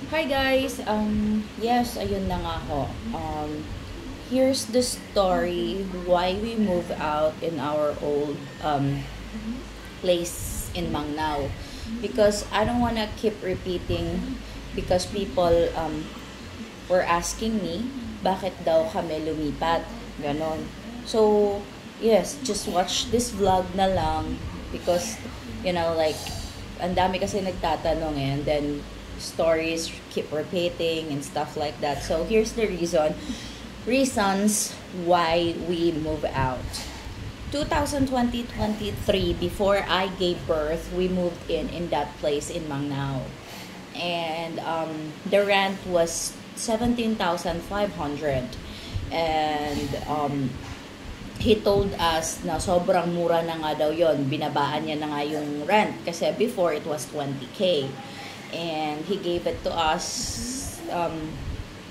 Hi guys, yes, ayun na nga ho. Here's the story why we move out in our old place in Mangnao. Because I don't wanna keep repeating because people were asking me bakit daw kami lumipat. Ganon. So, yes, just watch this vlog na lang because, like, ang dami kasi nagtatanong and then stories keep repeating and stuff like that. So here's the reasons why we move out. 2020-23, before I gave birth, we moved in that place in Mangnao. And the rent was 17,500. And he told us na sobrang mura na nga daw yon, binabaan niya na nga yung rent kasi before it was 20K. And he gave it to us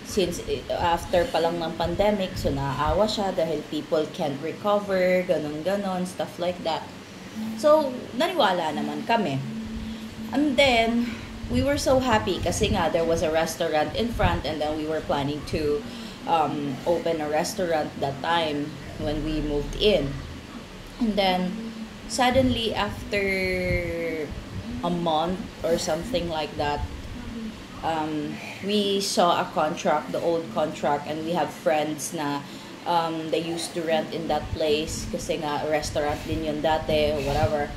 since after pa lang ng pandemic, so naaawa siya dahil people can't recover, ganon stuff like that. So naniwala naman kami. And then we were so happy kasi nga there was a restaurant in front, and then we were planning to open a restaurant that time when we moved in. And then suddenly after a month or something like that, we saw a contract, the old contract, and we have friends na they used to rent in that place kasi nga restaurant din yun dati or whatever.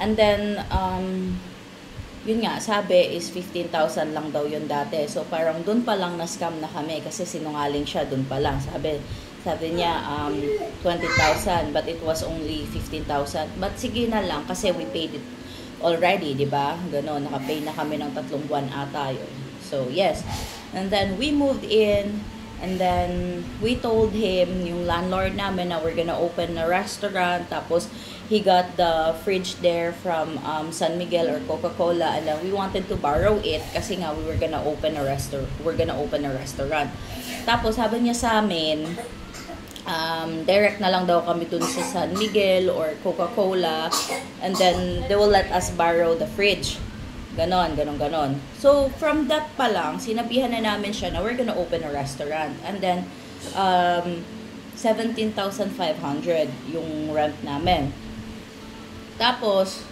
And then yun nga, sabi is 15,000 lang daw yun dati. So parang dun pa lang na-scam na kami kasi sinungaling siya dun pa lang. Sabi niya 20,000 but it was only 15,000. But sige na lang kasi we paid it already, di ba? Ganon, nakapay na kami ng 3 buwan ata yun. So yes. And then we moved in, and then we told him, yung landlord namin, na we're gonna open a restaurant. Tapos he got the fridge there from San Miguel or Coca-Cola, and then we wanted to borrow it kasi nga we're gonna open a restaurant. Tapos sabi niya sa amin, direct na lang daw kami dun sa San Miguel or Coca-Cola, and then they will let us borrow the fridge. Ganon. So from that pa lang, sinabihan na namin siya na we're gonna open a restaurant. And then 17,500 yung rent namin. Tapos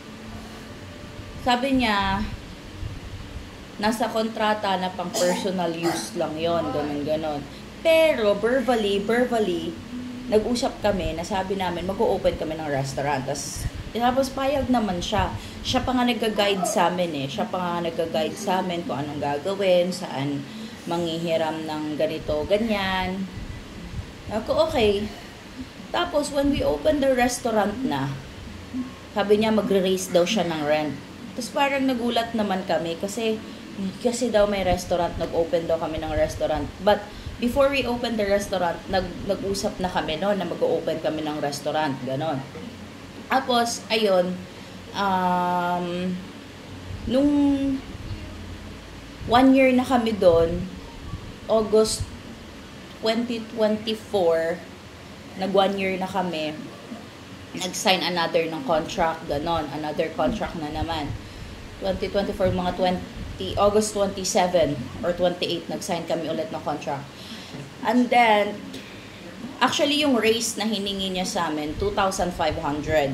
sabi niya nasa kontrata na pang personal use lang yon, ganon. Pero verbally, nag-usap kami na sabi namin mag-o-open kami ng restaurant. Tapos payag naman siya. Siya pa nga nag-guide sa amin Siya pa nga nag-guide sa amin kung anong gagawin, saan manghihiram ng ganito, ganyan. Ako, okay. Tapos when we open the restaurant na, sabi niya magre-raise daw siya ng rent. Tapos parang nagulat naman kami kasi daw may restaurant, nag-open daw kami ng restaurant. But before we open the restaurant, nag-usap na kami na mag-open kami ng restaurant, ganon. Tapos, ayun, nung 1 year na kami doon, August 2024, nag 1 year na kami, nag-sign another ng contract, ganon, another contract na naman. 2024, mga August 27 or 28, nag-sign kami ulit ng contract. And then, actually yung raise na hiningi niya sa amin, 2,500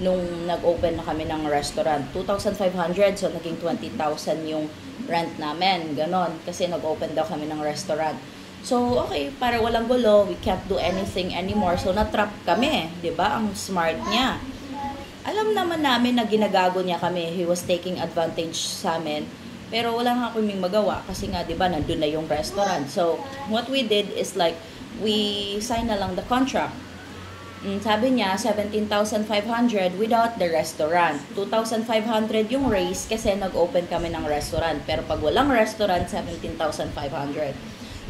nung nag-open na kami ng restaurant. 2,500, so naging 20,000 yung rent namin, ganon, kasi nag-open daw kami ng restaurant. So, okay, para walang gulo, we can't do anything anymore. So, na-trap kami, di ba? Ang smart niya. Alam naman namin na ginagago niya kami. He was taking advantage sa amin. Pero wala nga kaming magawa kasi nga, di ba, nandun na yung restaurant. So, what we did is like, we signed na lang the contract. Sabi niya, 17,500 without the restaurant. 2,500 yung raise kasi nag-open kami ng restaurant. Pero pag walang restaurant, 17,500.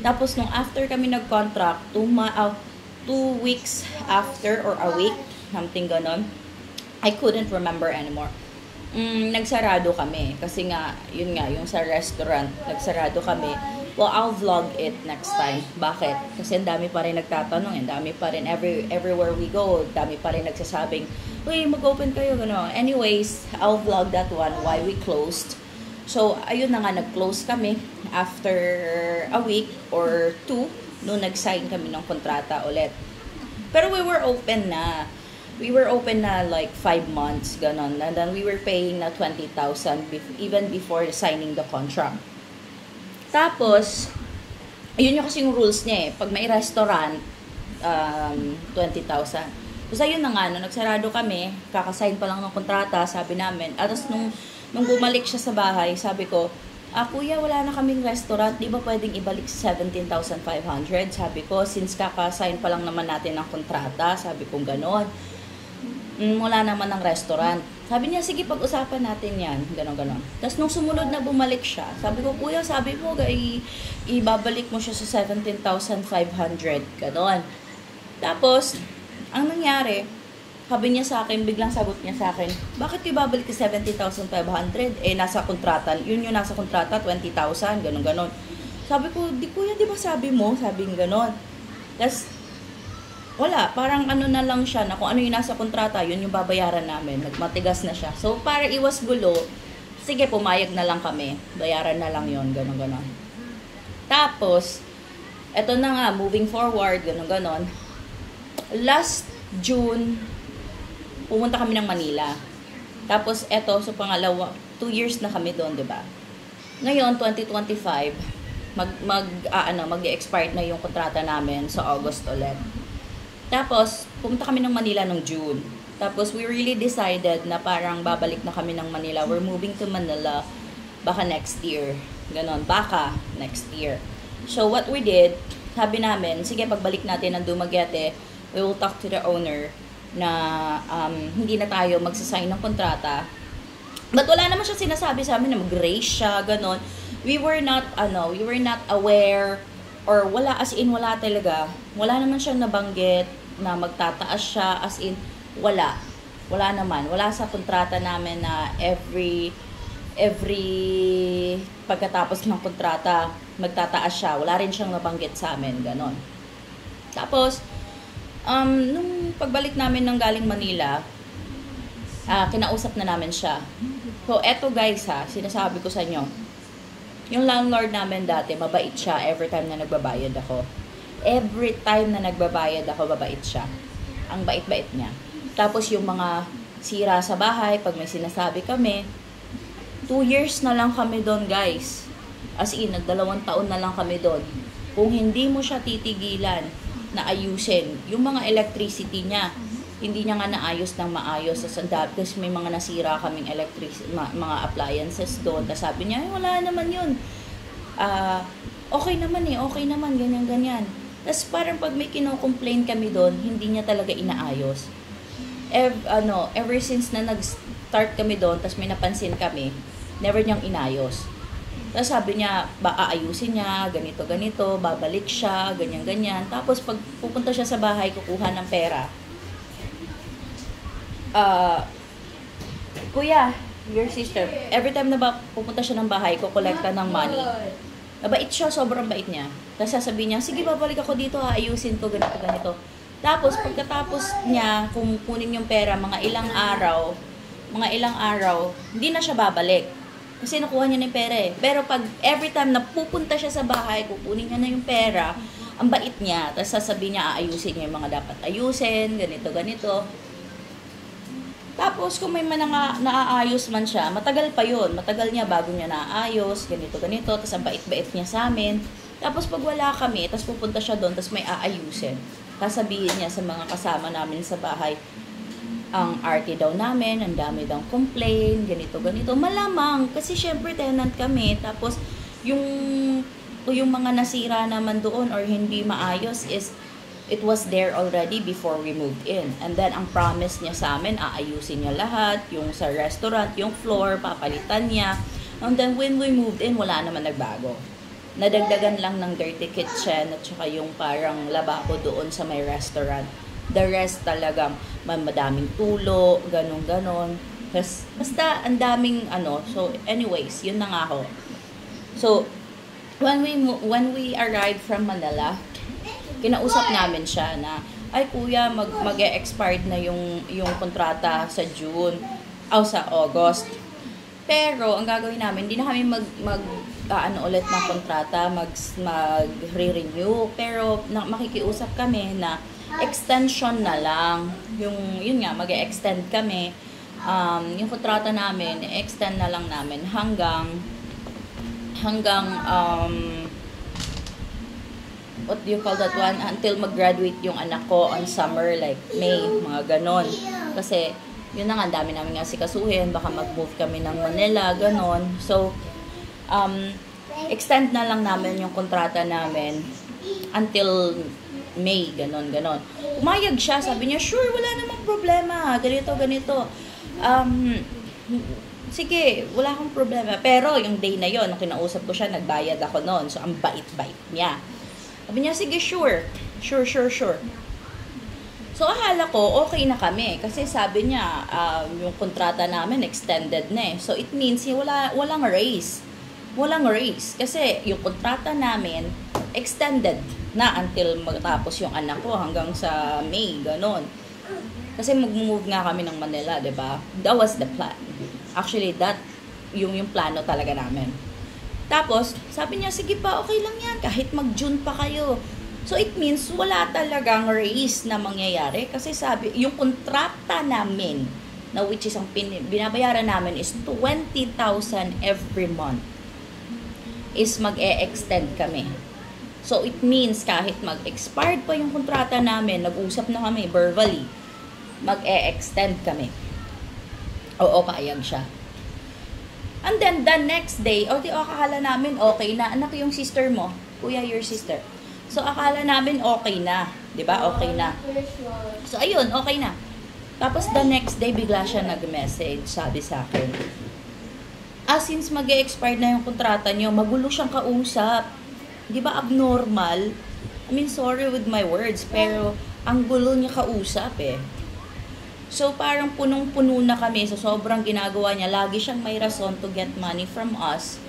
Tapos, nung after kami nag-contract, 2 weeks after or a week, something ganon, I couldn't remember anymore. Nagsarado kami kasi nga yun nga yung sa restaurant nagsarado kami. Well, I'll vlog it next time. Bakit? Kasi ang dami pa rin nagtatanong, ang dami pa rin everywhere we go, dami pa rin nagsasabing, "Uy, mag-open kayo," gano'n. Anyways, I'll vlog that one why we closed. So, ayun na nga, nag-close kami after a week or 2 nung nag-sign kami ng kontrata ulit. Pero we were open na. We were open na like 5 months, ganon. And then we were paying na 20,000 even before signing the contract. Tapos, yun yung kasi yung rules niya eh. Pag may restaurant, 20,000. Tapos ayun na nga, nung nagsarado kami, kakasign pa lang ng kontrata, sabi namin. At tapos nung bumalik siya sa bahay, sabi ko, kuya, wala na kaming restaurant, di ba pwedeng ibalik sa 17,500? Sabi ko, since kakasign pa lang naman natin ng kontrata, sabi ko ganon. Wala naman ng restaurant. Sabi niya, sige, pag-usapan natin yan. Ganon. Tapos nung sumunod na bumalik siya, sabi ko, kuya, sabi mo, ibabalik mo siya sa 17,500. Ganon. Tapos, ang nangyari, sabi niya sa akin, biglang sagot niya sa akin, bakit ibabalik ka 70,500? Nasa kontrata, yun yung nasa kontrata, 20,000, ganon. Sabi ko, kuya, di ba sabi mo? Sabi nga ganon. Tapos, wala, parang ano na lang siya, na kung ano yung nasa kontrata, yun yung babayaran namin. Nagmatigas na siya. So, para iwas gulo, sige, pumayag na lang kami. Bayaran na lang yun, ganon. Tapos, eto na nga, moving forward, ganon. Last June, pumunta kami ng Manila. Tapos, eto, so pangalawa, 2 years na kami doon, di ba? Ngayon, 2025, mag-expire na yung kontrata namin sa August ulit. Tapos, pumunta kami ng Manila nung June. Tapos, we really decided na parang babalik na kami ng Manila. We're moving to Manila baka next year. Ganon, baka next year. So, what we did, sabi namin, sige, pagbalik natin ng Dumaguete, we will talk to the owner na hindi na tayo magsasign ng kontrata. But wala naman siya sinasabi sa amin na mag-raise siya, ganon. We were not aware, or wala, as in wala talaga. Wala naman siyang nabanggit na magtataas siya, as in wala. Wala naman. Wala sa kontrata namin na every pagkatapos ng kontrata magtataas siya. Wala rin siyang nabanggit sa amin, ganon. Tapos, nung pagbalik namin ng galing Manila, kinausap na namin siya. So, eto guys sinasabi ko sa inyo, yung landlord namin dati, mabait siya every time na nagbabayad ako. Every time na nagbabayad ako, mabait siya. Ang bait-bait niya. Tapos yung mga sira sa bahay, pag may sinasabi kami, 2 years na lang kami doon guys. As in, 2 taon na lang kami doon. Kung hindi mo siya titigilan na ayusin, yung mga electricity niya, hindi niya nga naayos ng maayos sa sandab. Kasi may mga nasira kaming mga appliances doon. Tapos sabi niya, wala naman yun. Okay naman, ganyan. Tapos parang pag may kino-complain kami doon, hindi niya talaga inaayos. Ever since na nag-start kami doon, tapos may napansin kami, never niyang inayos. Tapos sabi niya, aayusin niya, ganito, babalik siya, ganyan. Tapos pag pupunta siya sa bahay, kukuha ng pera. Kuya, your sister, every time na pupunta siya ng bahay, kukolekta ng money. Mabait siya, sobrang bait niya. Tapos sasabihin niya, sige, babalik ako dito, ayusin ko, ganito. Tapos, pagkatapos niya, kung kunin yung pera, mga ilang araw, hindi na siya babalik. Kasi nakuha niya na yung pera eh. Pero pag every time na pupunta siya sa bahay, kukunin niya na yung pera, ang bait niya. Tapos sasabihin niya, aayusin niya yung mga dapat ayusin, ganito. Tapos, kung may naaayos man siya, matagal pa yun. Matagal niya bago niya naaayos, ganito. Tapos, ang bait-bait niya sa amin. Tapos, pag wala kami, tapos pupunta siya doon, tapos may aayusin. Sasabihin niya sa mga kasama namin sa bahay, ang arte daw namin, ang dami daw complain, ganito. Malamang, kasi syempre tenant kami. Tapos, yung mga nasira naman doon or hindi maayos is, it was there already before we moved in. And then, ang promise niya sa amin, aayusin niya lahat. Yung sa restaurant, yung floor, papalitan niya. And then, when we moved in, wala naman nagbago. Nadagdagan lang ng dirty kitchen at saka yung parang lababo doon sa may restaurant. The rest talagang madaming tulo, ganon. Basta, ang daming So, anyways, yun na nga ho. So, when we arrived from Manila, kinausap namin siya na, ay kuya, mag-e-expired na yung kontrata sa June, sa August. Pero, ang gagawin namin, hindi na kami ano ulit ng kontrata, mag-re-renew. Pero, makikiusap kami na extension na lang. Yun nga, mag-extend kami. Yung kontrata namin, extend na lang namin hanggang what do you call that one? Until mag-graduate yung anak ko on summer, like May, mga ganon. Kasi, yun na nga, dami namin nga sikasuhin, baka mag-move kami ng Manila, ganon. So, extend na lang namin yung kontrata namin until May, ganon. Umayag siya, sabi niya, sure, wala namang problema, ganito. Sige, wala akong problema. Pero, yung day na yon, nung kinausap ko siya, nagbayad ako noon. So, ang bait-bait niya. Sabi niya, sige, sure. So, akala ko, okay na kami. Kasi sabi niya, yung kontrata namin, extended na eh. So, it means, walang raise. Kasi, yung kontrata namin, extended na until magtapos yung anak ko hanggang sa May, ganon. Kasi mag-move nga kami ng Manila, diba? That was the plan. Actually, yung plano talaga namin. Tapos, sabi niya, sige pa, okay lang yan, kahit mag-June pa kayo. So, it means, wala talagang raise na mangyayari. Kasi sabi, yung kontrata namin, na which is ang binabayaran namin is 20,000 every month, is mag-e-extend kami. So, it means, kahit mag-expired pa yung kontrata namin, nag-usap na kami verbally, mag-e-extend kami. Oo, payag siya. And then, the next day, akala namin okay na. Anak, yung sister mo. Kuya, your sister. So, akala namin okay na. Diba? Okay na. So, ayun, okay na. Tapos, the next day, bigla siya nag-message. Sabi sa akin, since mag-e-expire na yung kontrata nyo, magulo siyang kausap. Diba abnormal? I mean, sorry with my words, pero ang gulo niya kausap eh. So, parang punong-puno na kami. So, sobrang ginagawa niya. Lagi siyang may rason to get money from us.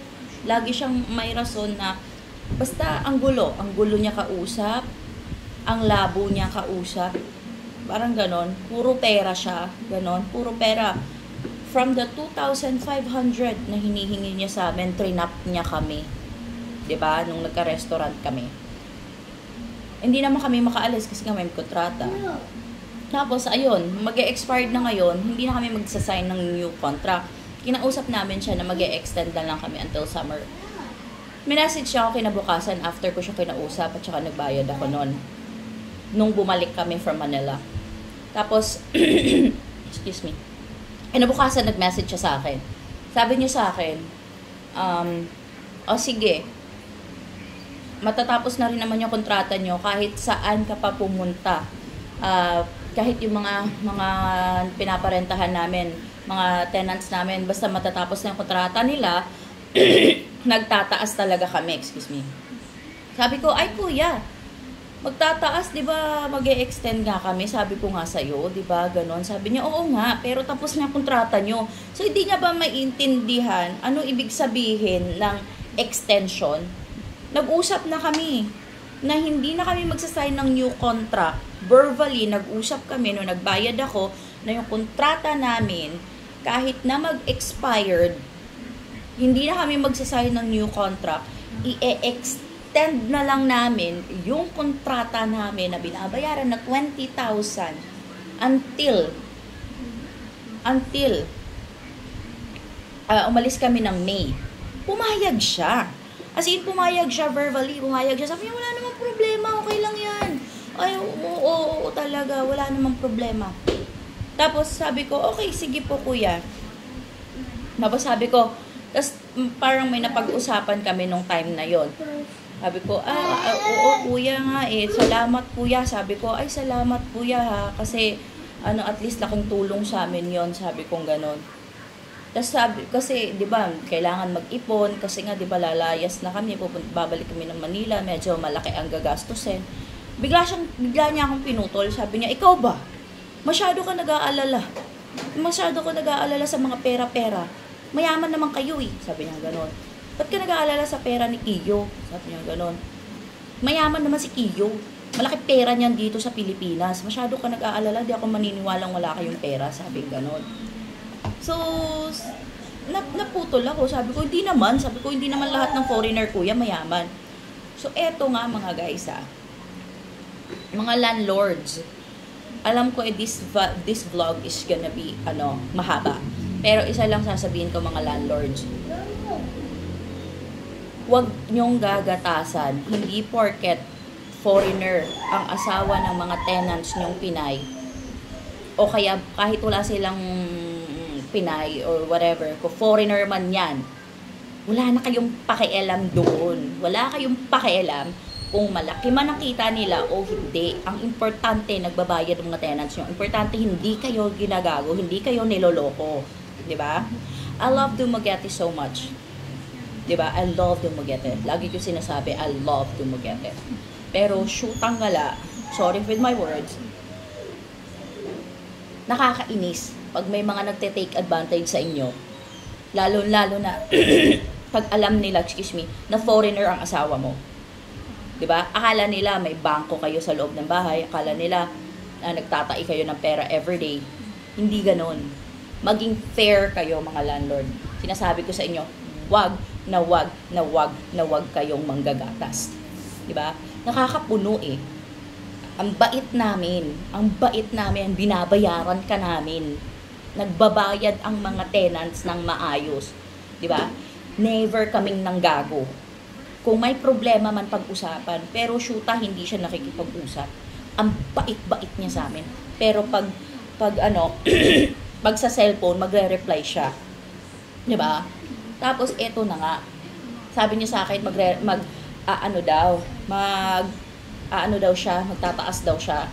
Lagi siyang may rason na, basta ang gulo. Ang gulo niya kausap. Ang labo niya kausap. Parang ganon. Puro pera siya. Ganon. Puro pera. From the 2,500 na hinihingi niya sa amin, trinap niya kami. 'Di ba? Nung nagka-restaurant kami. Hindi naman kami makaalis kasi kami may kontrata. Tapos, ayun, mag-e-expired na ngayon, hindi na kami magsasign ng new contract. Kinausap namin siya na mag-e-extend na lang kami until summer. Minessage siya ako kinabukasan after ko siya kinausap at saka nagbayad ako noon. Nung bumalik kami from Manila. Tapos, excuse me, kinabukasan nag-message siya sa akin. Sabi niya sa akin, sige, matatapos na rin naman yung kontrata nyo kahit saan ka pa pumunta. Kahit yung mga pinaparentahan namin, mga tenants namin, basta matatapos na yung kontrata nila, nagtataas talaga kami, excuse me. Sabi ko, ay kuya, magtataas, di ba, mag-e-extend nga kami, sabi ko nga sa'yo, di ba, ganon. Sabi niya, oo nga, pero tapos na yung kontrata nyo. So, hindi niya ba maintindihan ano ibig sabihin ng extension? Nag-usap na kami na hindi na kami magsasign ng new contract. Verbally, nag-usap kami nung nagbayad ako na yung kontrata namin, kahit na mag-expired, hindi na kami magsasign ng new contract, i-extend na lang namin yung kontrata namin na binabayaran na 20,000 until umalis kami ng May. Pumayag siya. As in, pumayag siya verbally, pumayag siya. Sabi niya, wala namang problema, okay lang yan. Ay, oo, talaga, wala namang problema. Tapos sabi ko, okay, sige po kuya. Tapos sabi ko, tapos parang may napag-usapan kami nung time na yon. Sabi ko, oo kuya nga eh, salamat kuya. Sabi ko, ay salamat kuya ha, kasi at least laking tulong sa amin yon, sabi kong ganon. Tapos sabi, kasi, di ba, kailangan mag-ipon, kasi nga, di ba, lalayas na kami, babalik kami ng Manila, medyo malaki ang gagastusin. Bigla niya akong pinutol, sabi niya, ikaw ba? Masyado ka nag-aalala sa mga pera-pera. Mayaman naman kayo eh, sabi niya ganon. Ba't ka nag-aalala sa pera ni Kiyo? Sabi niya ganon. Mayaman naman si Kiyo. Malaki pera niyan dito sa Pilipinas. Masyado ka nag-aalala, di ako maniniwalang wala kayong pera, sabi ganon. So, naputol ako. Sabi ko, hindi naman. Sabi ko, hindi naman lahat ng foreigner, kuya, mayaman. So, eto nga mga guys, mga landlords. Alam ko, this vlog is gonna be, mahaba. Pero isa lang sasabihin ko mga landlords. Huwag nyong gagatasan. Hindi porket foreigner ang asawa ng mga tenants nyong Pinay. O kaya kahit wala silang Pinay or whatever, kung foreigner man yan, wala na kayong pakialam doon. Wala kayong pakialam kung malaki man ang kita nila o hindi. Ang importante, nagbabayad ng mga tenants nyo. Importante, hindi kayo ginagago, hindi kayo niloloko. Diba? I love Dumaguete so much. Diba? I love Dumaguete. Lagi ko sinasabi, I love Dumaguete. Pero, shootang ngala, sorry with my words, nakakainis pag may mga nagte-take advantage sa inyo. Lalo na, pag alam nila, na foreigner ang asawa mo. Diba? Akala nila may bangko kayo sa loob ng bahay. Akala nila na nagtatai kayo ng pera everyday. Hindi ganon. Maging fair kayo mga landlord. Sinasabi ko sa inyo, wag kayong manggagatas. Diba? Nakakapuno eh. Ang bait namin, binabayaran ka namin. Nagbabayad ang mga tenants ng maayos. Diba? Never kaming nanggago. Kung may problema man pag-usapan, pero shoota, hindi siya nakikipag-usap. Ang bait-bait niya sa amin. Pero pag pag sa cellphone, magre-reply siya. Diba? Tapos, eto na nga. Sabi niya sa akin, magtataas daw siya.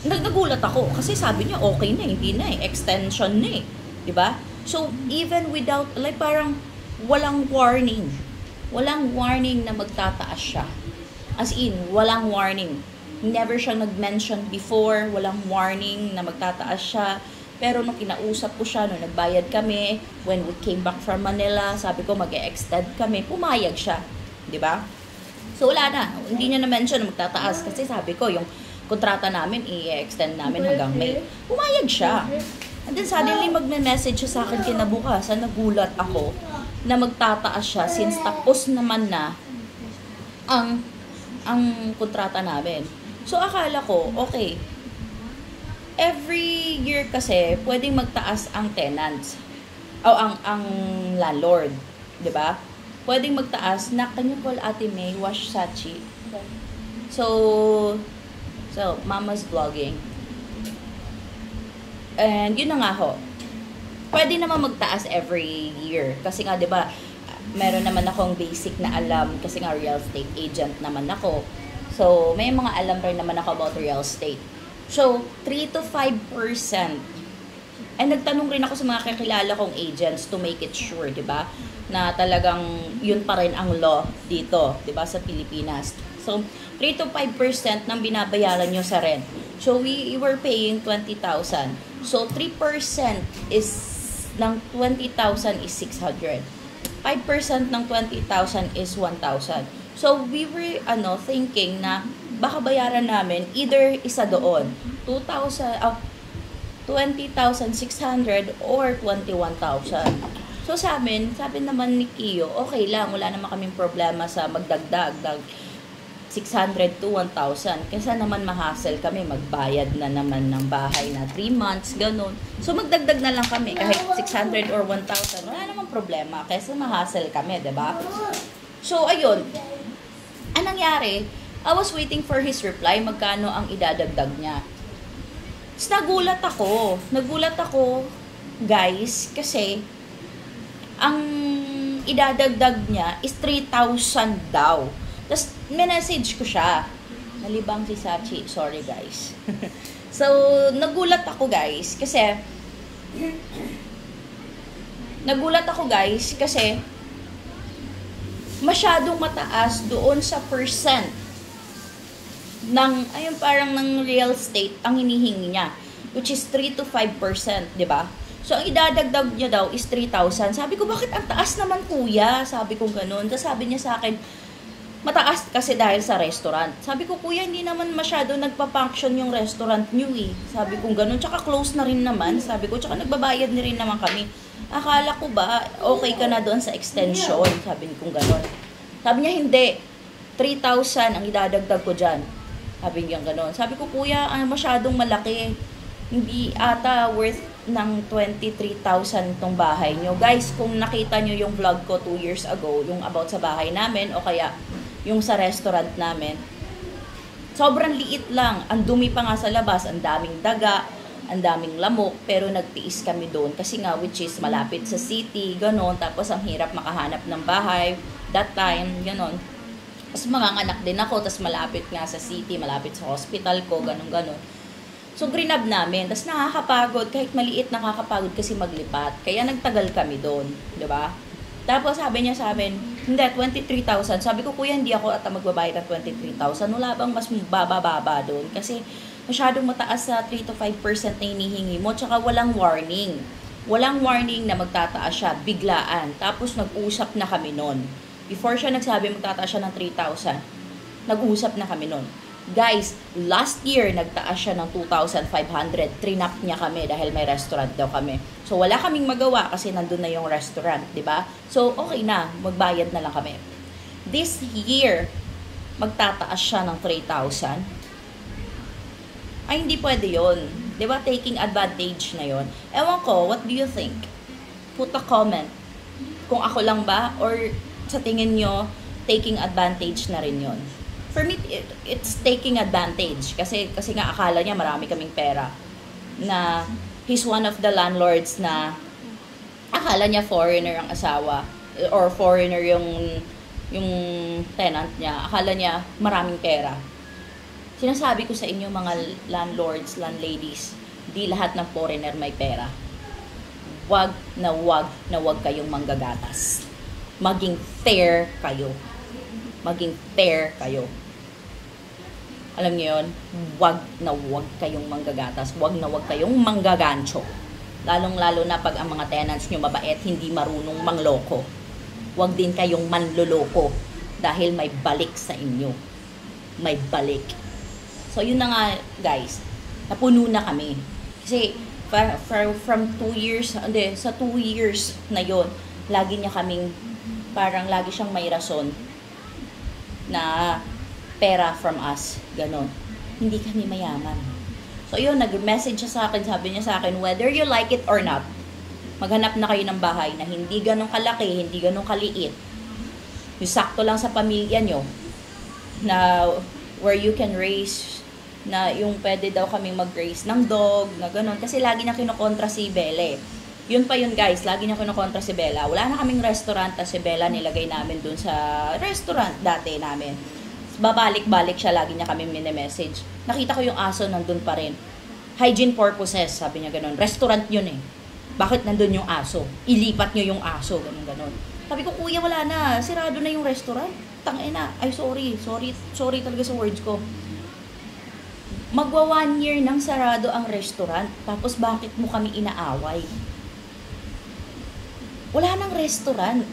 Nagulat ako kasi sabi niya okay na, hindi na eh, extension na eh, 'di ba? So even without like parang walang warning na magtataas siya. As in, walang warning. Never siya nag-mention before, walang warning na magtataas siya. Pero nung kinausap ko siya, nung nagbayad kami, when we came back from Manila, sabi ko mag-e-extend kami, pumayag siya, 'di ba? So, wala na. Hindi niya na-mention na magtataas. Kasi sabi ko, yung kontrata namin, i-extend namin hanggang May. Pumayag siya. And then, suddenly, magme-message siya sa akin kinabukasan. Nagulat ako na magtataas siya since tapos naman na ang kontrata namin. So, akala ko, okay. Every year kasi, pwedeng magtaas ang tenants. O, ang landlord. 'Di ba? Pwedeng magtaas na, can you call Ate May, wash Sachi? So, Mama's vlogging. And yun na nga ho. Pwede naman magtaas every year. Kasi nga, di ba, meron naman akong basic na alam kasi nga real estate agent naman ako. So, may mga alam rin naman ako about real estate. So, 3 to 5%. And nagtanong rin ako sa mga kakilala kong agents to make it sure, di ba? Na talagang yun pa rin ang law dito, 'di ba, sa Pilipinas. So, 3 to 5% ng binabayaran nyo sa rent. So, we were paying 20,000. So, 3% is ng 20,000 is 600. 5% ng 20,000 is 1,000. So, we were thinking na baka bayaran namin either isa doon, 20,600 or 21,000. So sa amin, sabi naman ni Kiyo, okay lang, wala naman kaming problema sa magdagdag, 600 to 1,000. Kaysa naman ma-hassle kami, magbayad na naman ng bahay na 3 months, ganun. So magdagdag na lang kami, kahit 600 or 1,000, wala namang problema, kaysa ma-hassle kami, diba? So ayun, anong nangyari? I was waiting for his reply, magkano ang idadagdag niya. Tapos nagulat ako, guys, kasi ang idadagdag niya is 3,000 daw. Tapos, message ko siya. Nalibang si Sachi. Sorry, guys. So, nagulat ako, guys. Kasi, masyadong mataas doon sa percent ng, ayun, parang ng real estate ang hinihingi niya. Which is 3 to 5%, di ba? So, ang idadagdag niya daw is 3,000. Sabi ko, bakit ang taas naman, kuya? Sabi ko ganun. Tapos sabi niya sa akin, mataas kasi dahil sa restaurant. Sabi ko, kuya, hindi naman masyado nagpa-function yung restaurant niyo eh. Sabi ko ganun. Tsaka close na rin naman. Sabi ko, tsaka nagbabayad na rin naman kami. akala ko ba okay ka na doon sa extension? Sabi kong gano'n. Sabi niya, hindi. 3,000 ang idadagdag ko dyan. Sabi niya gano'n. Sabi ko, kuya, masyadong malaki. Hindi ata worth ng 23,000 tong bahay nyo. Guys, kung nakita nyo yung vlog ko 2 years ago, yung about sa bahay namin, o kaya yung sa restaurant namin, sobrang liit lang. Ang dumi pa nga sa labas, ang daming daga, ang daming lamok, pero nagtiis kami doon kasi nga which is malapit sa city, ganon, tapos ang hirap makahanap ng bahay that time, ganon. Tapos manganganak din ako, tapos malapit nga sa city, malapit sa hospital ko, ganon. So grinab namin, tapos nakakapagod, kahit maliit nakakapagod kasi maglipat, kaya nagtagal kami doon, di ba? Tapos sabi niya sa amin, hindi, 23,000. Sabi ko, kuya, hindi ako ata magbabayad ng 23,000. Wala bang mas baba doon? Kasi masyadong mataas sa 3 to 5% na hinihingi mo. Tsaka walang warning. Walang warning na magtataas siya, biglaan. Tapos nag-usap na kami nun. Before siya nagsabi magtataas siya ng 3,000, nag-usap na kami nun. Guys, last year, nagtaas siya ng 2,500. Trinap niya kami dahil may restaurant daw kami. So, wala kaming magawa kasi nandun na yung restaurant, di ba? So, okay na. Magbayad na lang kami. This year, magtataas siya ng 3,000. Ay, hindi pwede yun. Di ba? Taking advantage na yun. Ewan ko, what do you think? Put a comment. Kung ako lang ba? Or sa tingin nyo, taking advantage na rin yun? For me, it's taking advantage. Kasi nga akala niya marami kaming pera. Na he's one of the landlords na akala niya foreigner ang asawa. Or foreigner yung tenant niya. Akala niya maraming pera. Sinasabi ko sa inyo mga landlords, landladies, di lahat ng foreigner may pera. Wag na wag kayong manggagatas. Maging fair kayo. Maging fair kayo. Alam niyo yun, wag na wag kayong manggagatas, wag na wag kayong manggagancho. Lalong-lalo na pag ang mga tenants nyo mabait, hindi marunong mangloko. Wag din kayong manloloko dahil may balik sa inyo. May balik. So yun na nga guys, napuno na kami. Kasi from 2 years, sa 2 years na yon, lagi niya kaming, parang lagi siyang may rason na pera from us, ganon. Hindi kami mayaman. So yun, nag-message siya sa akin, sabi niya sa akin, whether you like it or not, maghanap na kayo ng bahay na hindi ganong kalaki, hindi ganong kaliit. Yung sakto lang sa pamilya nyo, na where you can raise, na yung pwede daw kaming mag-raise ng dog, na ganon. Kasi lagi na kinokontra si Belle. Yun pa yun guys, lagi niya kinokontra si Bella. Wala na kaming restaurant, tapos si Bella nilagay namin dun sa restaurant dati namin. Babalik-balik siya, lagi niya kami mini-message. Nakita ko yung aso nandun pa rin. Hygiene purposes, sabi niya ganun. Restaurant yun eh. Bakit nandun yung aso? Ilipat niyo yung aso, ganun. Sabi ko, kuya, wala na. Sirado na yung restaurant. Tangina. Ay, sorry talaga sa words ko. Magwa 1 year nang sarado ang restaurant. Tapos bakit mo kami inaaway? Wala nang restaurant.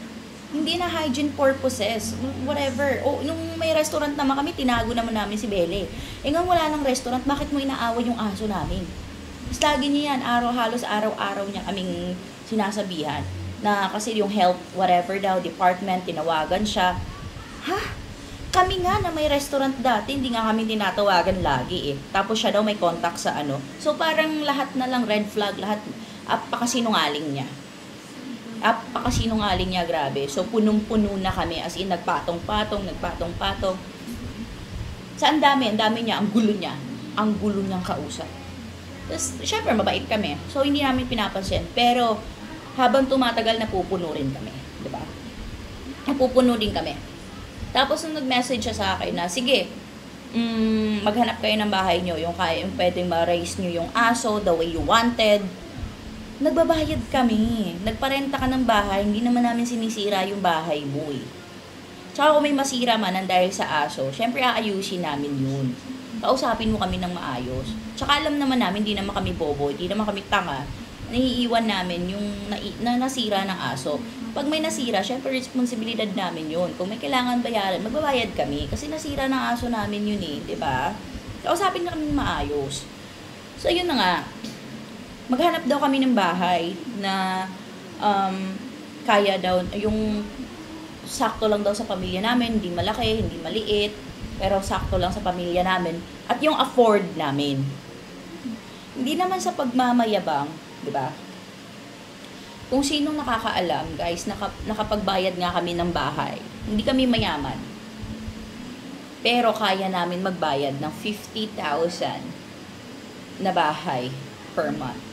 Hindi na hygiene purposes, whatever. O, nung may restaurant naman kami, tinago naman namin si Belle. Eh nga wala nang restaurant, bakit mo inaaway yung aso namin? Mas lagi niya yan, halos araw-araw niya kaming sinasabihan. Na kasi yung health, whatever daw, department, tinawagan siya. Ha? Kami nga na may restaurant dati, hindi nga kami tinatawagan lagi eh. Tapos siya daw may contact sa ano. So parang lahat na lang red flag, lahat, apakasinungaling niya. Apakasinungaling niya, grabe. So, punong-puno na kami. As in, nagpatong-patong. Sa ang dami niya, ang gulo niya. Ang gulo niyang kausap. Tapos, syempre, mabait kami. So, hindi namin pinapansin. Pero, habang tumatagal, napupuno rin kami. Diba? Napupuno din kami. Tapos, nung nag-message siya sa akin na, sige, maghanap kayo ng bahay niyo. Yung pwedeng ma-raise niyo yung aso the way you wanted. Nagbabayad kami. Nagparenta ka ng bahay, hindi naman namin sinisira yung bahay mo eh. Tsaka kung may masira man ang dahil sa aso, syempre aayusin namin yun. Kausapin mo kami ng maayos. Tsaka alam naman namin, hindi naman kami bobo, hindi naman kami tanga. Naiiwan namin yung nasira ng aso. Pag may nasira, syempre responsibilidad namin yun. Kung may kailangan bayaran, magbabayad kami. Kasi nasira ng aso namin yun eh, di ba? Kausapin na kami ng maayos. So yun na nga. Maghanap daw kami ng bahay na kaya daw, yung sakto lang daw sa pamilya namin, hindi malaki, hindi maliit, pero sakto lang sa pamilya namin, at yung afford namin. Hindi naman sa pagmamayabang, di ba? Kung sinong nakakaalam, guys, nakapagbayad nga kami ng bahay. Hindi kami mayaman. Pero kaya namin magbayad ng 50,000 na bahay per month.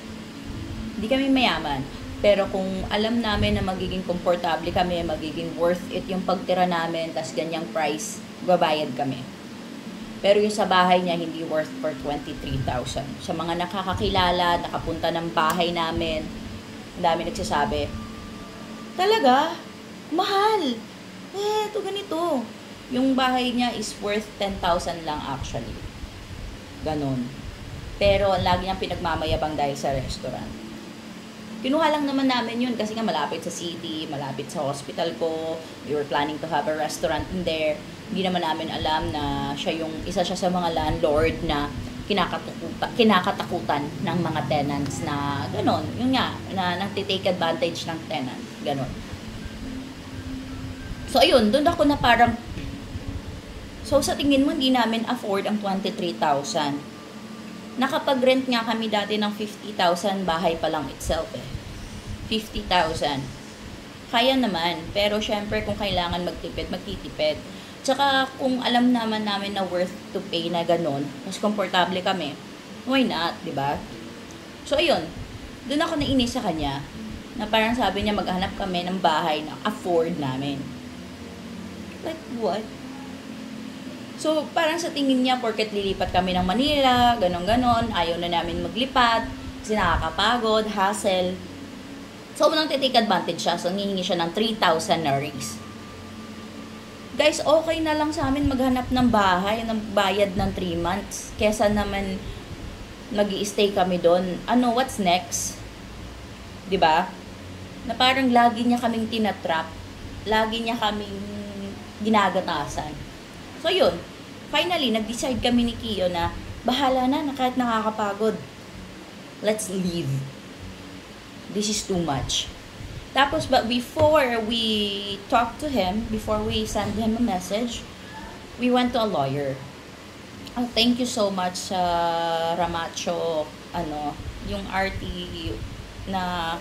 Hindi kami mayaman. Pero kung alam namin na magiging komportable kami, magiging worth it yung pagtira namin, tas ganyang price, babayad kami. Pero yung sa bahay niya, hindi worth for 23,000. Sa mga nakakakilala, nakapunta ng bahay namin, ang dami nagsasabi, talaga? Mahal! Ito ganito. Yung bahay niya is worth 10,000 lang actually. Ganon. Pero lagi niyang pinagmamayabang dahil sa restaurant. Kinuha lang naman namin yun kasi nga malapit sa city, malapit sa hospital ko. We were planning to have a restaurant in there. Hindi naman namin alam na isa siya sa mga landlord na kinakatakutan ng mga tenants na ganon. Yun nga, na nagtitake advantage ng tenant. Ganon. So, ayun, doon ako na parang, so sa tingin mo, hindi namin afford ang 23,000. Nakapag-rent nga kami dati ng 50,000 bahay pa lang itself eh. 50,000. Kaya naman, pero syempre kung kailangan magtipid, magtitipid. Tsaka kung alam naman namin na worth to pay na ganun, mas komportable kami, why not, di ba? So ayun, doon ako nainis sa kanya, na parang sabi niya maghanap kami ng bahay na afford namin. Like what? So, parang sa tingin niya, porket lilipat kami ng Manila, ganon-ganon, ayaw na namin maglipat, kasi nakakapagod, hassle. So, unang take advantage siya, so ngihingi siya ng 3,000 na raise. Guys, okay na lang sa amin maghanap ng bahay, ng bayad ng 3 months, kesa naman mag-i-stay kami doon. Ano, what's next? 'Di ba? Na parang lagi niya kaming tinatrap, lagi niya kaming ginagatasan. So, yun. Finally, nag-decide kami ni Kiyo na bahala na kahit nakakapagod. Let's leave. This is too much. Tapos, but before we talk to him, before we send him a message, we went to a lawyer. Oh, thank you so much sa Ramacho, yung RT na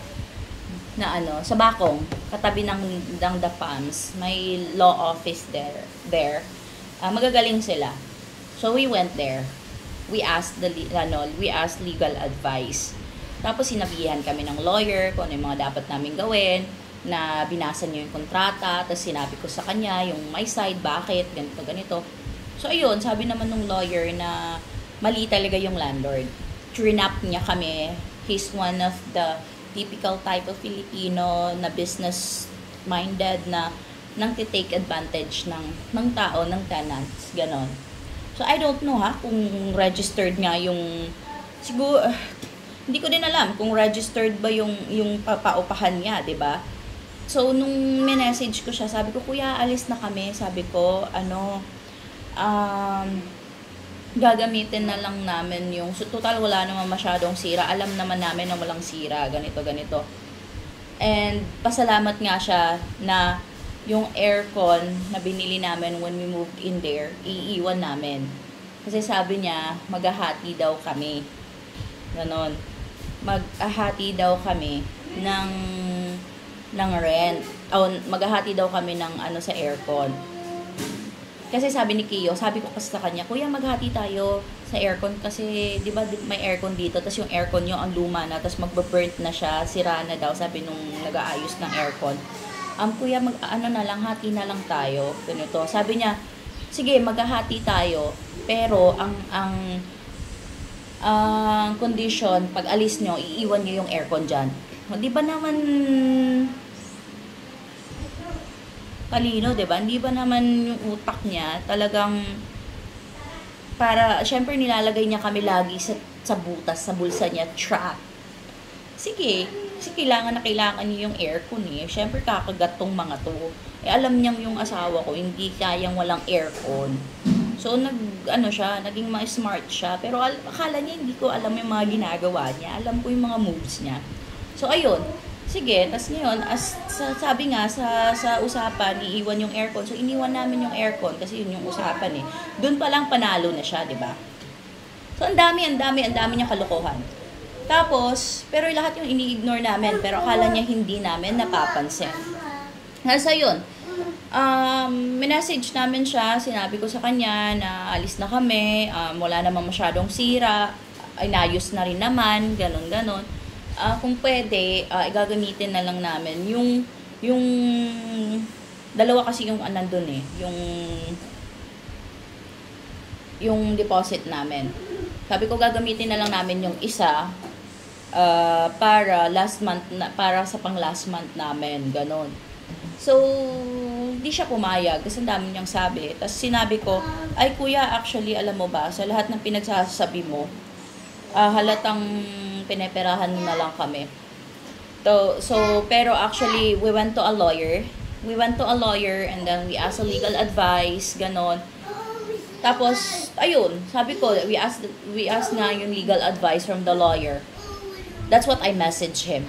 sa Bakong, katabi ng The Palms, may law office there. Magagaling sila. So we went there. We asked legal advice. Tapos sinabihan kami ng lawyer kung ano yung mga dapat namin gawin, na binasa niyo yung kontrata, tapos sinabi ko sa kanya yung my side, bakit, ganito. So ayun, sabi naman ng lawyer na mali talaga yung landlord. Trinap niya kami. He's one of the typical type of Filipino na business-minded na nang take advantage ng tao, ng tenants, ganon. So, I don't know kung registered nga yung, siguro, hindi ko din alam kung registered ba yung paupahan niya, 'di ba? So, nung message ko siya, sabi ko, kuya, alis na kami. Sabi ko, gagamitin na lang namin yung, so, total wala naman masyadong sira. Alam naman namin na walang sira, ganito. And, pasalamat nga siya na yung aircon na binili namin when we moved in there, iiwan namin. Kasi sabi niya, maghahati daw kami. Ganon. Maghahati daw kami ng rent. Maghahati daw kami ng sa aircon. Kasi sabi ni Kiyo, sabi ko kasi sa kanya, kuya, maghati tayo sa aircon kasi, di ba, may aircon dito, tapos yung aircon nyo, ang luma na, tapos magbe-burnt na siya, sira na daw, sabi nung nag-aayos ng aircon. Kuya, na lang, hati na lang tayo, ganito. Sabi niya, sige, maghahati tayo, pero ang condition, pag alis nyo, iiwan nyo yung aircon dyan. Di ba naman talino, diba? Hindi ba naman yung utak niya talagang para, syempre nilalagay niya kami lagi sa butas, sa bulsa niya, trap. Sige, kasi kailangan niyo yung aircon eh. Syempre kakagat tong mga to. Alam niyang yung asawa ko, hindi kayang walang aircon. So, naging smart siya. Pero akala niya, hindi ko alam yung mga ginagawa niya. Alam ko yung mga moves niya. So, ayun. sige, tas ngayon, sabi nga sa usapan, iiwan yung aircon. So, iniwan namin yung aircon kasi yun yung usapan eh. Doon pa lang panalo na siya, di ba? So, ang dami niyang kalokohan. Tapos, pero lahat yung ini-ignore namin, pero akala niya hindi namin napapansin. Nasa yun, minessage namin siya, sinabi ko sa kanya na alis na kami, wala namang masyadong sira, inayos na rin naman, ganon. Kung pwede, igagamitin na lang namin yung dalawa kasi yung nandun eh, yung deposit namin. Sabi ko gagamitin na lang namin yung isa para last month para sa pang last month namin, ganon. So, hindi siya pumayag kasi ang dami niyang sabi. Tapos sinabi ko, ay kuya, actually, alam mo ba, sa lahat ng pinagsasabi mo, halatang pineperahan mo na lang kami. So, pero actually, we went to a lawyer. And then we asked a legal advice, ganon. Tapos, ayun, sabi ko, we asked nga yung legal advice from the lawyer. That's what I messaged him.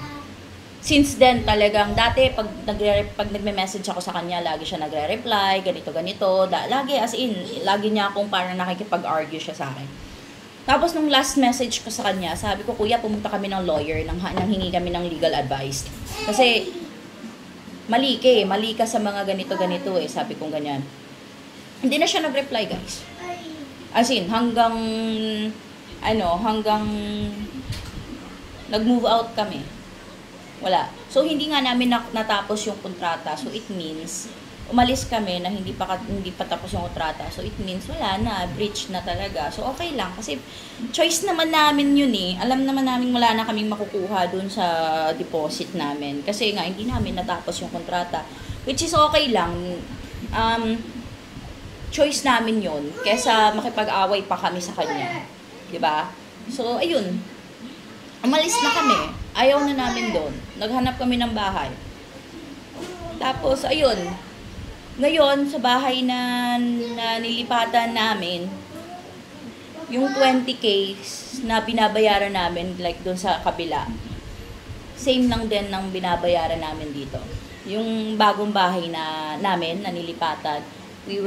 Since then, talagang dati, pag nagme-message ako sa kanya, lagi siya nagre-reply, ganito. Lagi, as in, lagi niya akong parang nakikipag-argue siya sa akin. Tapos, nung last message ko sa kanya, sabi ko, kuya, pumunta kami ng lawyer, nang hingi kami ng legal advice. Kasi, mali ka sa mga ganito eh, sabi kong ganyan. Hindi na siya nag-reply, guys. As in, hanggang nag-move out kami. Wala. So, hindi nga namin natapos yung kontrata. So, it means, umalis kami na hindi pa tapos yung kontrata. So, it means, wala na. Breach na talaga. So, okay lang. Kasi, choice naman namin yun eh. Alam naman namin wala na kaming makukuha dun sa deposit namin. Kasi nga, hindi namin natapos yung kontrata. Which is okay lang. Choice namin yun. Kesa makipag-away pa kami sa kanya. Diba? So, ayun. Umalis na kami. Ayaw na namin doon. Naghanap kami ng bahay. Tapos, ayun. Ngayon, sa bahay na nilipatan namin, yung 20K na binabayaran namin, like doon sa kabila, same lang din ng binabayaran namin dito. Yung bagong bahay namin, na nilipatan, we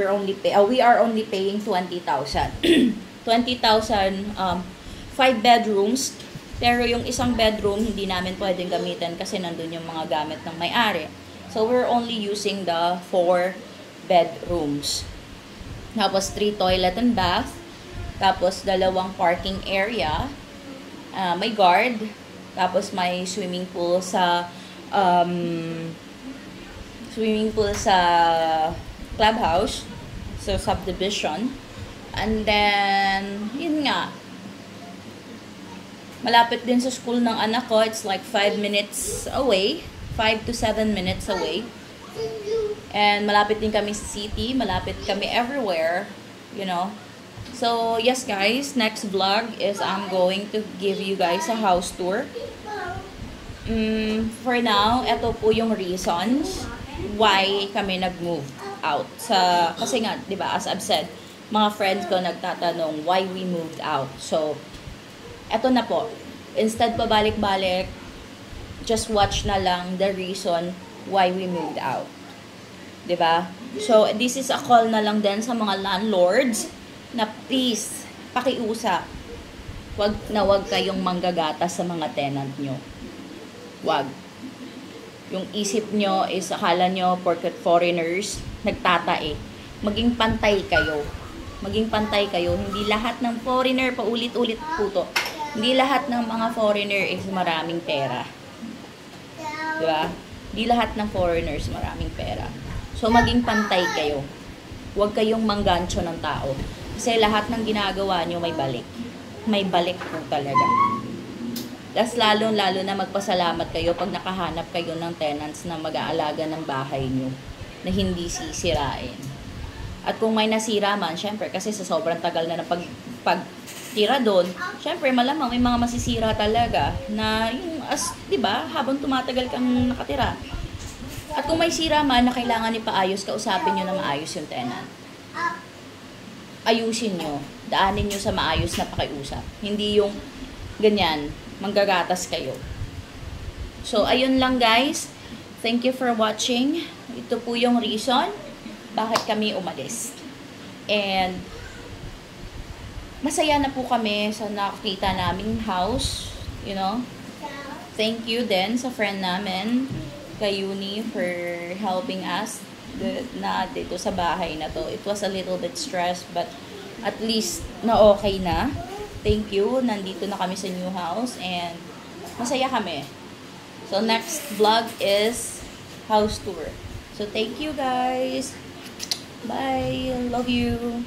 are only paying 20,000. 20,000, 5 bedrooms. Pero yung isang bedroom, hindi namin pwedeng gamitin kasi nandun yung mga gamit ng may-ari. So, we're only using the 4 bedrooms. Tapos, 3 toilet and bath. Tapos, 2 parking area. May guard. Tapos, may swimming pool sa clubhouse. So, subdivision. And then, yun nga. Malapit din sa school ng anak ko. It's like 5 minutes away. 5 to 7 minutes away. And malapit din kami sa city. Malapit kami everywhere. You know. So, yes guys. Next vlog is I'm going to give you guys a house tour. For now, ito po yung reasons why kami nag-move out. Kasi nga, di ba, as I've said, mga friends ko nagtatanong why we moved out. So, eto na po. Instead pabalik-balik, just watch na lang the reason why we moved out. Diba? So, this is a call na lang din sa mga landlords na please, pakiusap. Wag kayong manggagata sa mga tenant nyo. Wag. Yung isip nyo is akala nyo porket foreigners nagtatae. Maging pantay kayo. Hindi lahat ng foreigner, paulit-ulit po to. Hindi lahat ng mga foreigner is maraming pera. Diba? Hindi lahat ng foreigners maraming pera. So, maging pantay kayo. Huwag kayong manggancho ng tao. Kasi lahat ng ginagawa nyo may balik. May balik po talaga. Tapos lalo na magpasalamat kayo pag nakahanap kayo ng tenants na mag-aalaga ng bahay nyo na hindi sisirain. At kung may nasira man, syempre, kasi sa sobrang tagal na pagtira doon, syempre, malamang may mga masisira talaga na yung, diba, habang tumatagal kang nakatira. At kung may sira man na kailangan ipaayos, kausapin nyo na maayos yung tenant. Ayusin nyo. Daanin nyo sa maayos na pakiusap. Hindi yung ganyan, manggagatas kayo. So, ayun lang guys. Thank you for watching. Ito po yung reason bakit kami umalis. And masaya na po kami sa nakakita naming house. You know? Thank you din sa friend namin, kay Uni, for helping us na dito sa bahay na to. It was a little bit stressed, but at least na okay na. Thank you. Nandito na kami sa new house and masaya kami. So, next vlog is house tour. So, thank you guys. Bye. Love you.